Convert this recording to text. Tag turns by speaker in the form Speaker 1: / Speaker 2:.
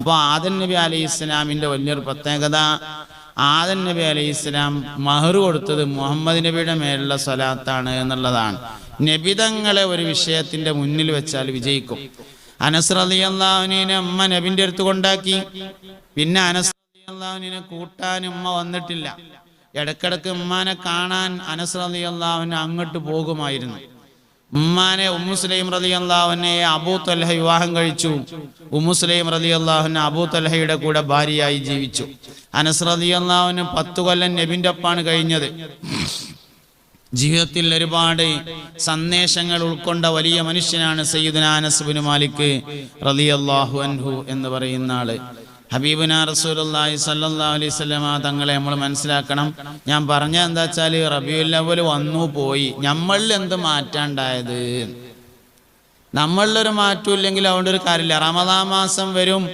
Speaker 1: അപ്പോൾ ആദം നബി അലൈഹി ഇസ്ലാമിൻ്റെ വലിയൊരു പ്രത്യേകത, ആദം നബി അലൈഹി ഇസ്ലാം മഹർ കൊടുത്തത് മുഹമ്മദ് നബിയുടെ മേലുള്ള സ്വലാത്താണ് എന്നുള്ളതാണ്. നബിതങ്ങളെ ഒരു വിഷയത്തിൻ്റെ മുന്നിൽ വെച്ചാൽ വിജയിക്കും. അനസ് റളിയല്ലാഹുവിനെ ഉമ്മ നബിൻ്റെ അടുത്ത് കൊണ്ടാക്കി. പിന്നെ അനസ് റളിയല്ലാഹുവിനെ കൂട്ടാൻ ഉമ്മ വന്നിട്ടില്ല. ഇടക്കിടക്ക് ഉമ്മാനെ കാണാൻ അനസ് റളിയല്ലാഹു അങ്ങോട്ട് പോകുമായിരുന്നു. ഉമ്മാനെ ഉമ്മു സുലൈം റളിയല്ലാഹുവിനെ അബൂ തൽഹ വിവാഹം കഴിച്ചു. ഉമ്മു സുലൈം റളിയല്ലാഹുവിനെ അബൂ തൽഹയുടെ കൂടെ ഭാര്യയായി ജീവിച്ചു. അനസ് റളിയല്ലാഹുവിന് 10 കൊല്ലം നബിൻ്റെ ഒപ്പാണ് കഴിഞ്ഞത്. ജീവിതത്തിൽ ഒരുപാട് സന്ദേശങ്ങൾ ഉൾക്കൊണ്ട വലിയ മനുഷ്യനാണ് സയ്യിദുനാ അനസ് ബിൻ മാലിക് റളിയല്ലാഹു അൻഹു എന്ന് പറയുന്ന ആള്. ഹബീബുനാ റസൂലുള്ളാഹി സ്വല്ലല്ലാഹു അലൈഹി വസല്ലമ തങ്ങളെ നമ്മൾ മനസ്സിലാക്കണം. ഞാൻ പറഞ്ഞ എന്താ വെച്ചാൽ റബീഉൽ അവ്വൽ വന്നു പോയി, നമ്മളിൽ എന്ത് മാറ്റാണ്ടായത്? നമ്മളിലൊരു മാറ്റം ഇല്ലെങ്കിൽ അതുകൊണ്ടൊരു കാര്യമില്ല. റമദാൻ മാസം വരും,